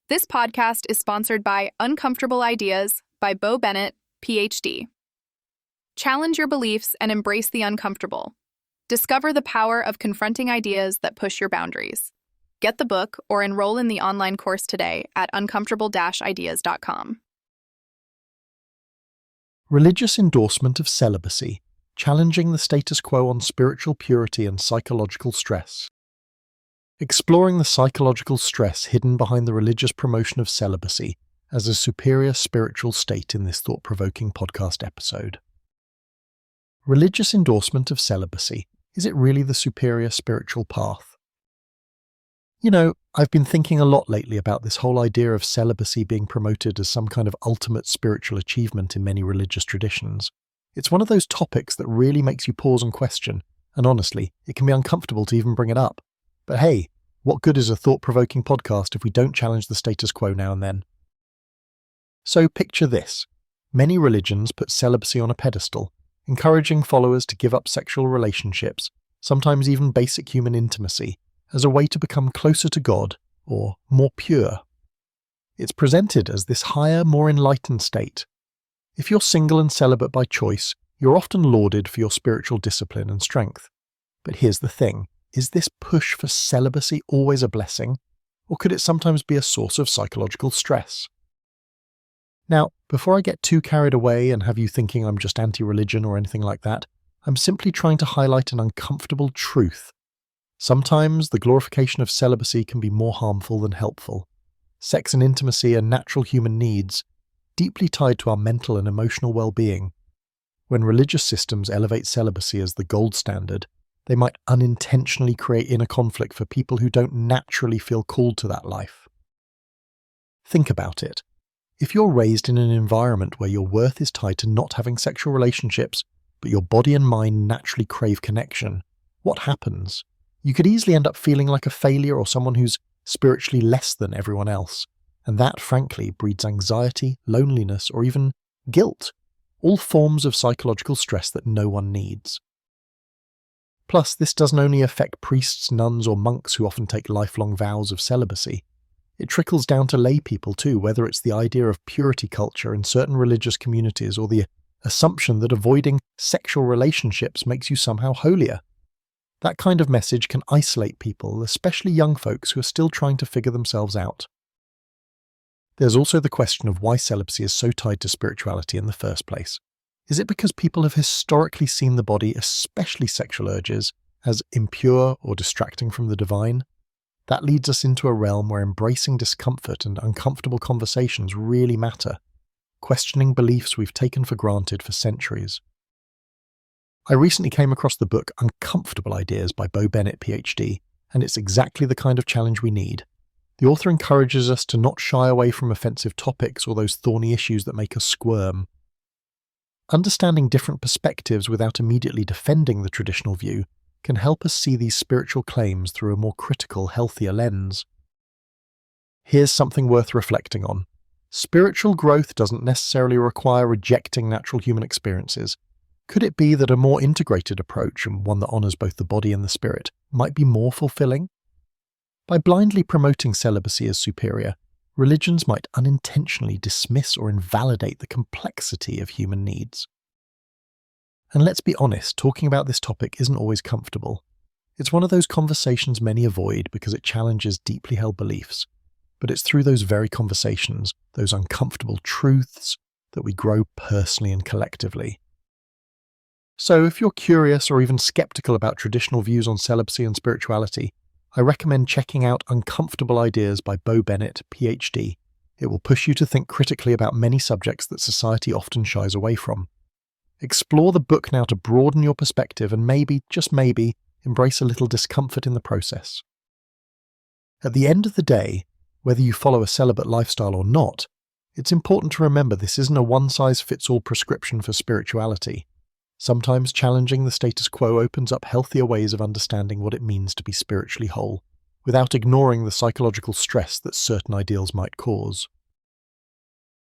This podcast is sponsored by Uncomfortable Ideas by Bo Bennett, PhD. Challenge your beliefs and embrace the uncomfortable. Discover the power of confronting ideas that push your boundaries. Get the book or enroll in the online course today at uncomfortable-ideas.com. Religious endorsement of celibacy, challenging the status quo on spiritual purity and psychological stress. Exploring the psychological stress hidden behind the religious promotion of celibacy as a superior spiritual state in this thought-provoking podcast episode. Religious endorsement of celibacy, is it really the superior spiritual path? You know, I've been thinking a lot lately about this whole idea of celibacy being promoted as some kind of ultimate spiritual achievement in many religious traditions. It's one of those topics that really makes you pause and question, and honestly, it can be uncomfortable to even bring it up. But hey, what good is a thought-provoking podcast if we don't challenge the status quo now and then? So picture this. Many religions put celibacy on a pedestal, encouraging followers to give up sexual relationships, sometimes even basic human intimacy, as a way to become closer to God, or more pure. It's presented as this higher, more enlightened state. If you're single and celibate by choice, you're often lauded for your spiritual discipline and strength. But here's the thing. Is this push for celibacy always a blessing, or could it sometimes be a source of psychological stress? Now, before I get too carried away and have you thinking I'm just anti-religion or anything like that, I'm simply trying to highlight an uncomfortable truth. Sometimes the glorification of celibacy can be more harmful than helpful. Sex and intimacy are natural human needs, deeply tied to our mental and emotional well-being. When religious systems elevate celibacy as the gold standard, they might unintentionally create inner conflict for people who don't naturally feel called to that life. Think about it. If you're raised in an environment where your worth is tied to not having sexual relationships, but your body and mind naturally crave connection, what happens? You could easily end up feeling like a failure or someone who's spiritually less than everyone else, and that, frankly, breeds anxiety, loneliness, or even guilt, all forms of psychological stress that no one needs. Plus, this doesn't only affect priests, nuns, or monks who often take lifelong vows of celibacy. It trickles down to lay people too, whether it's the idea of purity culture in certain religious communities or the assumption that avoiding sexual relationships makes you somehow holier. That kind of message can isolate people, especially young folks who are still trying to figure themselves out. There's also the question of why celibacy is so tied to spirituality in the first place. Is it because people have historically seen the body, especially sexual urges, as impure or distracting from the divine? That leads us into a realm where embracing discomfort and uncomfortable conversations really matter, questioning beliefs we've taken for granted for centuries. I recently came across the book Uncomfortable Ideas by Bo Bennett, PhD, and it's exactly the kind of challenge we need. The author encourages us to not shy away from offensive topics or those thorny issues that make us squirm. Understanding different perspectives without immediately defending the traditional view can help us see these spiritual claims through a more critical, healthier lens. Here's something worth reflecting on. Spiritual growth doesn't necessarily require rejecting natural human experiences. Could it be that a more integrated approach, and one that honors both the body and the spirit, might be more fulfilling? By blindly promoting celibacy as superior, religions might unintentionally dismiss or invalidate the complexity of human needs. And let's be honest, talking about this topic isn't always comfortable. It's one of those conversations many avoid because it challenges deeply held beliefs. But it's through those very conversations, those uncomfortable truths, that we grow personally and collectively. So if you're curious or even skeptical about traditional views on celibacy and spirituality, I recommend checking out Uncomfortable Ideas by Bo Bennett, PhD. It will push you to think critically about many subjects that society often shies away from. Explore the book now to broaden your perspective and maybe, just maybe, embrace a little discomfort in the process. At the end of the day, whether you follow a celibate lifestyle or not, it's important to remember this isn't a one-size-fits-all prescription for spirituality. Sometimes challenging the status quo opens up healthier ways of understanding what it means to be spiritually whole, without ignoring the psychological stress that certain ideals might cause.